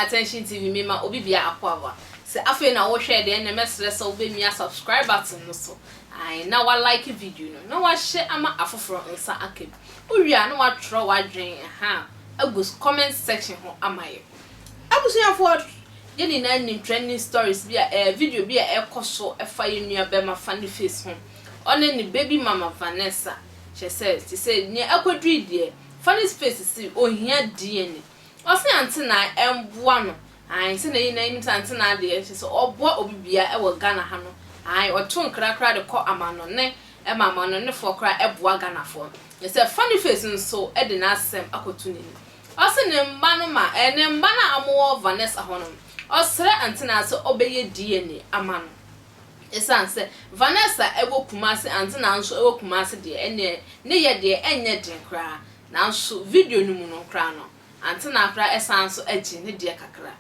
Attention TV mema obi bia akwawa. Se afi na wo hwe de na mesre so be mi subscribe button no so. Ai na wa like video no. Na wa hye ama afoforo nsa akam. Owia na wa tro wa dwen ha. Agus comment section ho amaye. Abusuafo ye ni na nim trending stories bia video bia ekoso efa ye nua be ma funny face ho. One ni baby mama Vanessa. She says ni akodri de funny face si ohia DNA. Ose Ante Naa emboa no ai se na yina nim Ante Naa de se oboa obibia e wo Ghana ha no ai oto nkrakra de ko amano ne e mama no ne fo kra eboa Ghana fo ye se funny face nso e de na asem akotu ni ose ne mba no ma ne mba na amowo Vanessa ho no osre Ante Naa so obeye DNA amano esanse Vanessa ego kumase Ante Naa nso ego kumase de ene ne ye de enye den kra na nso video no mu no kra no Ante Naa kra esanso agi ne de kakra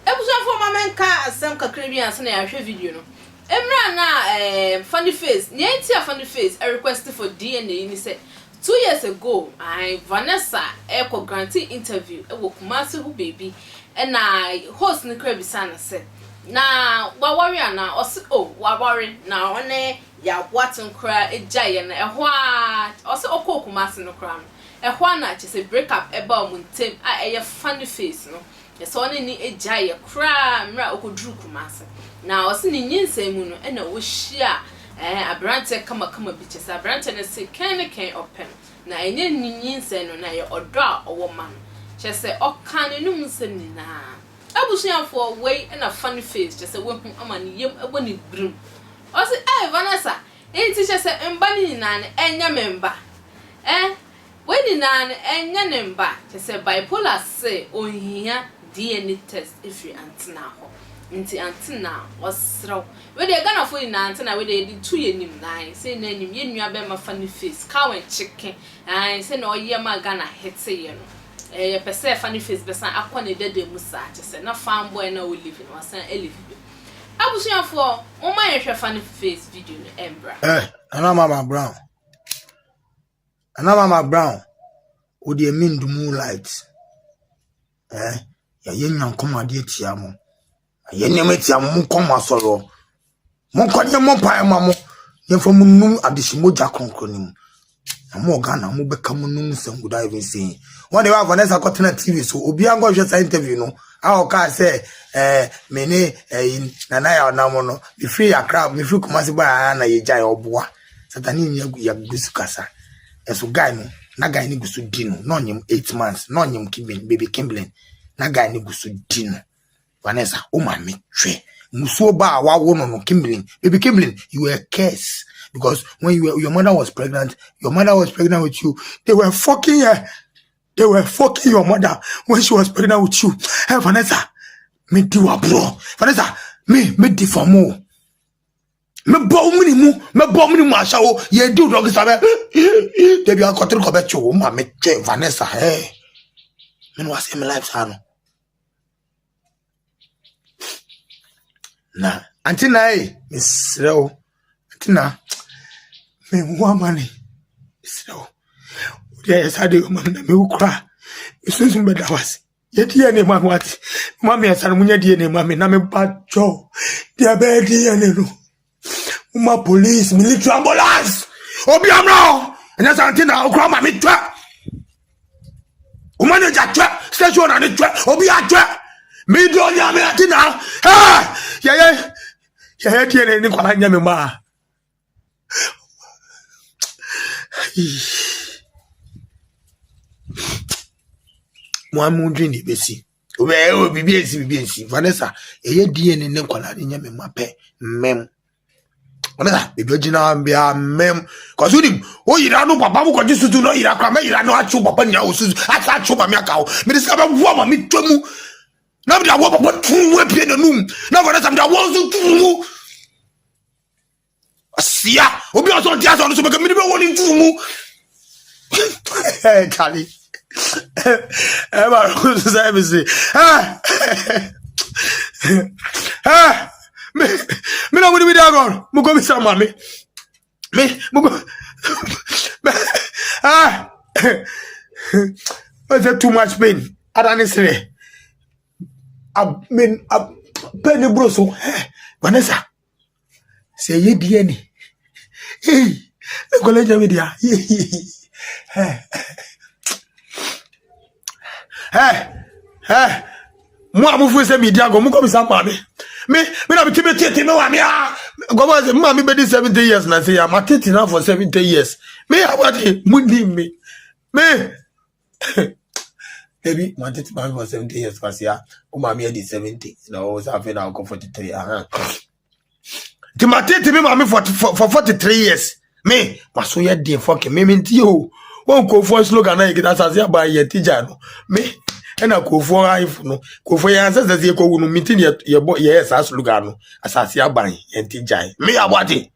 ebusuafo mamenka asem kakra bi anse na ya hwe video no emra na funny face ne anti funny face a request for DNA ni say 2 years ago Vanessa eko granted interview e wo Kumasi hu baby na host ni kra bi sana say na wa worry na osi wa worry na one ya watin kra ejaye na ehwo a osi okọ Kumasi no kra no ehwa na che say break up eba omuntem a eye funny face no yeso one ni ejaye kra mra okodru Kumasi na osi ni nyinsa mu no na wo hia abrante kama bi che say abrante na say ken open na enye ni nyinsa no na ye odo a owo ma no che say okan ni num nsem ni na abusuafo wey na funny face che say wo hu amani yem ebo ni brum osi Vanessa enti che say mba ni na enya memba when in an enya nemba, they say bipolar say ohia DNA test if you Ante Naa ho. Nti Ante Naa was raw. We dey Ghana for in Ante Naa we dey di 2 yenim nine. Say na nim ye nua be ma funny face, cow and chicken. Say na oye ma Ghana hete ye no. Ye pese funny face be san akọ na dede musa. Say na farm boy na we live in wasan live. Abusuafo, o ma ye hwe funny face video no embra. Ana mama Brown. Mama Brown, o de mean do moonlight. Ya yenyan koma de tiamo. Ya nyame tiamo mu koma soro. Mo kwanye mo pa ma mo. Ye fo mu num adishimoja konkronim. Na mo Ghana mo beka mo num sanguda even say. One day Vanessa got na TV so obi an go hwe interview no. A o ka say me ne nana ya na mo no. Me free akra, me free Kumasi ba na ye jai oboa. Satani ya gusu kasa. So guy no na guy ni gusu dino no nyem 8 months no nyem kibin baby Kimberlin na guy ni gusu dino Vanessa o ma me twe muso ba wa wo no Kimberlin baby Kimberlin you were a curse because when your mother was pregnant with you they were fucking your mother when she was pregnant with you. Hey Vanessa me do bro Vanessa me di for more me bo mu asha o ye do dog sabe de bi akotri ko be chu ma me che Vanessa me no ase me life sa no na Ante Naa me srew Ante Naa me wo mani srew ye sa de ma na me ukra isunsun be da wase ye die ne ma wat ma me asa no nya die ne ma me na me ba jo dia be die ne no uma police military ambulance obi amro enya Ante Naa okra ma me twa uma ne ja twa station na ne twa obi atwa me do nya me Ante Naa ya tie ne kwala nya me ma mo amu ndri ni besi o bibi esi Vanessa ye die ne kwala nya me ma pe mem Vanessa baby ojina ambia mem cause udim o yira no papa mo kwaji sutu no yira kwa me yira no achu papa nya o sutu achu ba me aka o me dis ka ba wo ma me twamu na me wo papa tu we pie na num na Vanessa me da wo so tu mu asia obi o so dia so no so be me be wo ni tu mu Kali ba ko so say me say me no we da go mo go be some mama me mo go was that too much pain adani say penny bro so Vanessa say ye DNA hey the college media hey mo amufu se media go mo ko bisa pa me na be tete me wa me go ba say ma me be 70 years na say am tete now for 70 years me about mundi me maybe my tete man for 70 years cause ya o ma me dey 70 no was having now go 43 the my tete me ma me for 43 years me maso ye dey fucking me nti o won ko for slogan na yekita sase aba ye tija no me ena ko for life no ko for ya sase ko wu no meeting ye sa slogan no asase aba ye tija me abati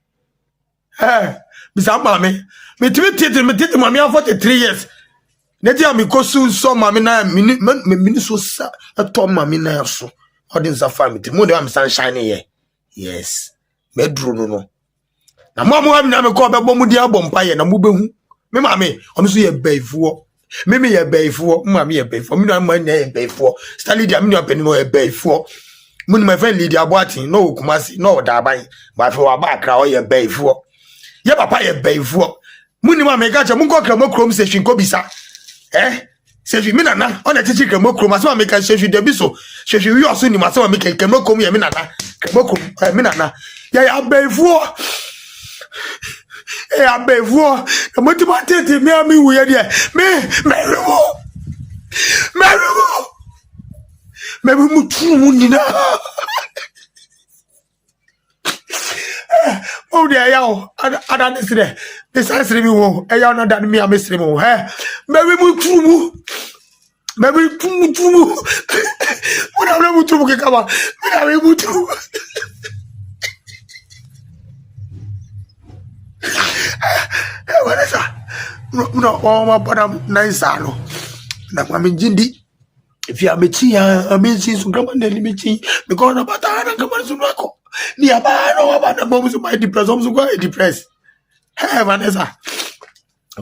bisa ma me tete ma me 43 years neti am ko so ma me na me so sa to ma me na so odin sa family mo de am sunshine here yes me duro no na mo am na me ko be bom di abompa ye na mo behu me ma me ono so ye baifuo me ye baifuo ma me ye baifuo me no ma na ye baifuo stali dia me no apeni no ye baifuo mo ni my friend leader aboatin no kumasi no daban ba fe wa ba kra o ye baifuo ye papa ye baifuo mo ni ma me ga che mo ko kra mo krom se hwin ko bisa sefi mi nana ona chichi kemo krom asema me kan sefi debi so sefi wi oso ni masema me kan kemo krom ye mi nana kemo krom mi nana ya abefuo abefuo mo ti ma tete mi ami wu ye de me mu tru mu ni na oh de ya o ada ne sire de sa sire mi wo e ya na da mi am sire mo me mu tru mu me tumu muna mu tumu ke kama me mu tumu Vanessa no ma bana nice alo na kwa minjindi if you are mechi amazing so kama ne mechi because na bata na kama so nako ni abana wa bana bomu so my depression so go depressed Vanessa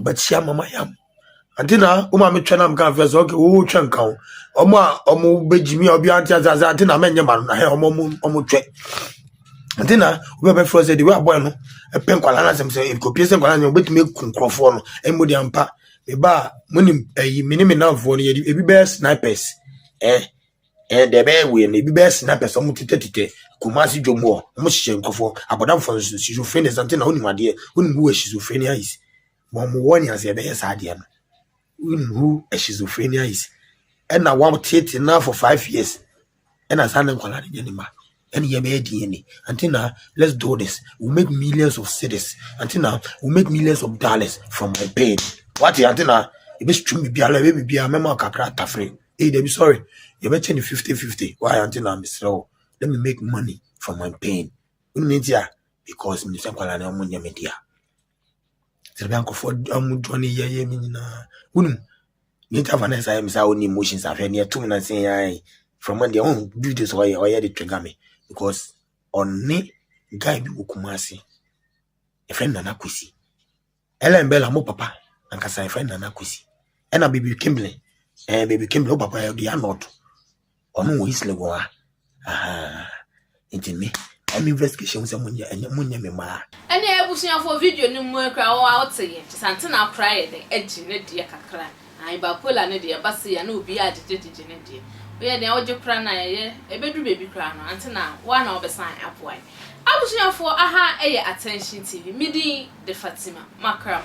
but share mama yam Ante Naa uma me twena am kan first okay wo twen kan omo bejimi obi anti azaza Ante Naa menye ma na he omo twe Ante Naa we be first the way boy no e pen kwala na sem say if ko piese kwala no betime kunkrofo no e modi ampa me ba munim yi minime na fo no ye bi be snipers de be we na bi be snipers omo tete kumasi dwomo omo hye nkofo abodam fo schizophrenia Ante Naa onim ade onim wo schizophrenia is mo woni ase be yes ade no who a schizophrenia is and now one tate now for 5 years and as an inquire anymore and ye made DNA until now let's do this we'll make millions of cities until now we'll make millions of dollars from my pain what until now it be true be a baby be a memo kakra tafre hey they be sorry you bet 50-50 why until now Mr. Let me make money from my pain media because me say kwala na omunya media Serbianko for Johnny ye minina unum Nita Vanessa am sa own emotions are near 2 minutes say from when they own do this or the trigger me because on me guy be Kumasi a friend Nana Kwisi Ella and Bella mo papa and Kasa friend Nana Kwisi and a baby Kimberly and baby Kimberly papa they are not or no is legoa into me I'm investigation someone and munya me ma any ebusuan for video ni mu ekra wo out say Ante Naa cry the edge ne de kakra ai ba pola ne de ba se ya na obi ajejeje ne de we ya de oje kra na ye ebedu baby kra no Ante Naa wa na obesan apoai abusuan for aha eye attention TV midi de Fatima makram